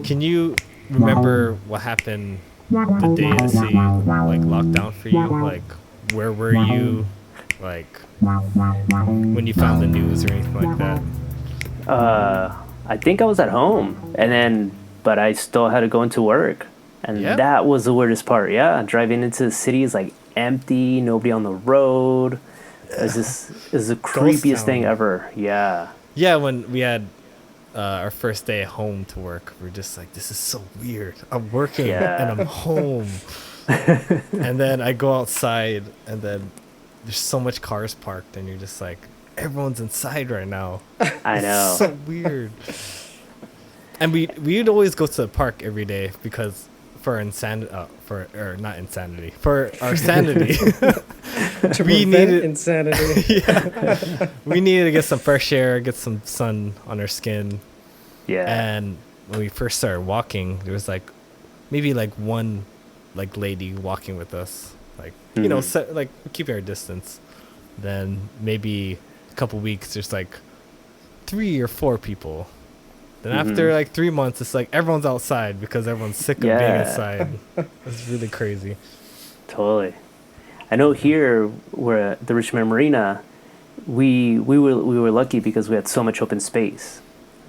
Can you remember what happened the day the city like locked down for you? Like, where were you? Like, when you found the news or anything like that? I think I was at home, and then but I still had to go into work, and Yep. that was the weirdest part. Yeah, driving into the city is like empty, nobody on the road. It's just is the Ghost creepiest thing town. ever. Yeah, Yeah, when we had our first day at home to work, we're just like, this is so weird. I'm working and I'm yeah, home. And then I go outside, and then there's so much cars parked, and you're just like, everyone's inside right now. I It's know. so weird. And we'd always go to the park every day because for insanity, for or not insanity, for our sanity, To we prevent needed insanity. we needed to get some fresh air, get some sun on our skin. Yeah, And when we first started walking, there was like maybe like one like lady walking with us, like like keeping our distance. Then maybe a couple weeks, there's like 3 or 4 people. Then after like 3 months, it's like everyone's outside because everyone's sick of being Yeah. inside. It's really crazy. totally. I know here we're at the Richmond Marina. We were lucky because we had so much open space.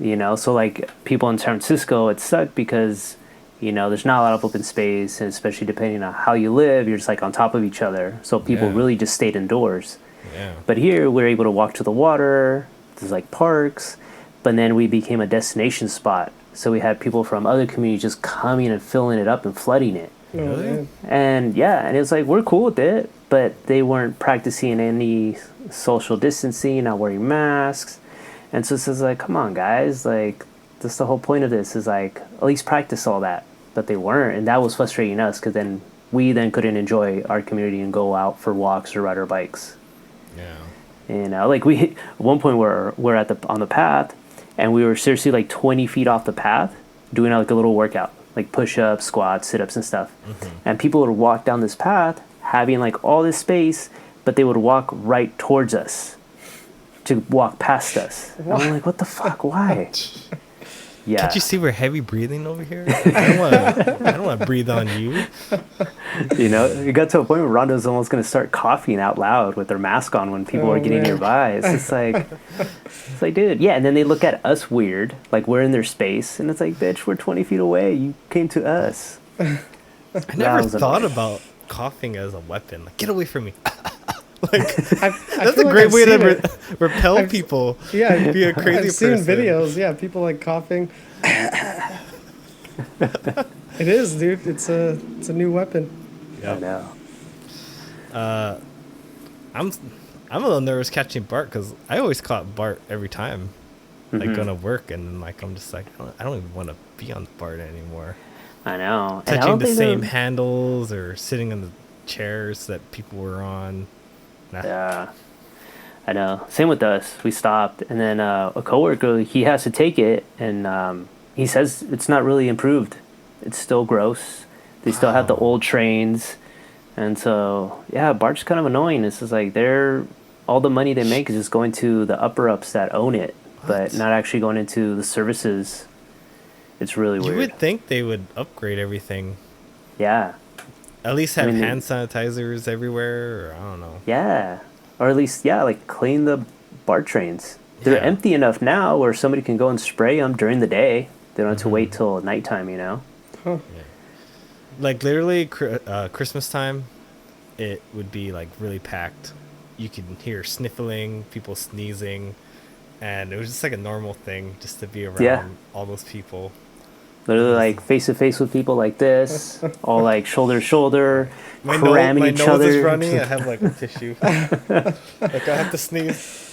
So like people in San Francisco, it sucked because there's not a lot of open space, and especially depending on how you live, you're just like on top of each other. So people Yeah. really just stayed indoors. Yeah. But here we're able to walk to the water. There's like parks, but then we became a destination spot. So we had people from other communities just coming and filling it up and flooding it. Oh, Really? man. And yeah, and it's like we're cool with it, but they weren't practicing any social distancing, not wearing masks. And so it's just like, come on, guys, like that's the whole point of this is like at least practice all that. But they weren't, and that was frustrating us because then we then couldn't enjoy our community and go out for walks or ride our bikes. Yeah. Like we at one point we're at the on the path, and we were seriously like 20 feet off the path doing like a little workout, like push-ups, squats, sit-ups, and stuff. And people would walk down this path having like all this space, but they would walk right towards us to walk past us. And I'm like, what the fuck? Why? Yeah. Can't you see we're heavy breathing over here? I don't want to breathe on you. It got to a point where Rhonda's almost going to start coughing out loud with her mask on when people Oh, are getting man. nearby. It's just like, dude, yeah. And then they look at us weird, like we're in their space, and it's like, bitch, we're 20 feet away. You came to us. I never was thought annoying. about coughing as a weapon. Like, get away from me. I That's a feel like great I've way to seen it. repel I've- people. Yeah, Be a crazy I've seen person. videos. Yeah, people like coughing. It is, dude. It's a new weapon. I know. I'm a little nervous catching Bart because I always caught Bart every time, like going to work, and then like I'm just like I don't even want to be on Bart anymore. I know. And I Touching don't the think same they're- handles or sitting on the chairs that people were on. Nah. Yeah. I know. Same with us. We stopped, and then a coworker, he has to take it, and he says it's not really improved. It's still gross. They still have the old trains, and so yeah, Bart's kind of annoying. It's just like all the money they make is just going to the upper ups that own it, but not actually going into the services. It's really You weird. would think they would upgrade everything. Yeah. At least have mean, hand sanitizers everywhere, or I don't know. Yeah. Or at least, yeah, like clean the BART trains. They're Yeah. empty enough now where somebody can go and spray them during the day. They don't have to wait till nighttime. Like literally Christmas time, it would be like really packed. You can hear sniffling, people sneezing, and it was just like a normal thing just to be around Yeah. all those people. Literally like face to face with people like this, all like shoulder to shoulder, My cramming my each nose other. is running. I have like a tissue. Like I have to sneeze.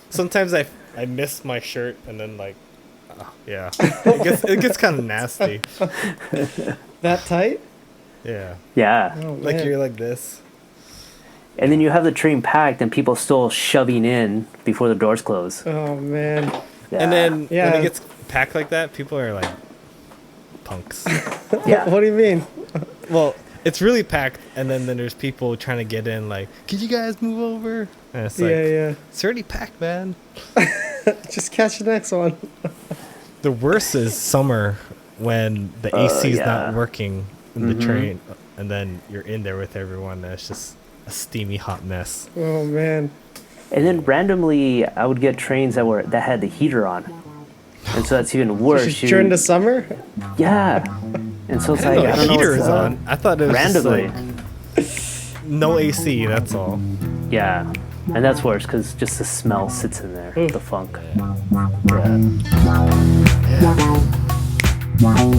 Sometimes I miss my shirt, and then like, yeah, it gets kind of nasty. That tight? Yeah, Yeah. Oh, like man. you're like this. And then you have the train packed and people still shoving in before the doors close. Oh man. Yeah. And then when Yeah. it gets packed like that, people are like punks. yeah. What do you mean? Well, it's really packed, and then there's people trying to get in. Like, could you guys move over? And it's like, Yeah. it's already packed, man. Just catch the next one. The worst is summer when the AC is yeah. not working in the train, and then you're in there with everyone, and it's just a steamy hot mess. Oh man. And then randomly, I would get trains that had the heater on, and so that's even worse. Just during the summer? Yeah, and so it's I like didn't know I don't the know. heater What's is up. on. I thought it was Randomly. just like no AC. That's all. Yeah, and that's worse because just the smell sits in there, the funk. Wow.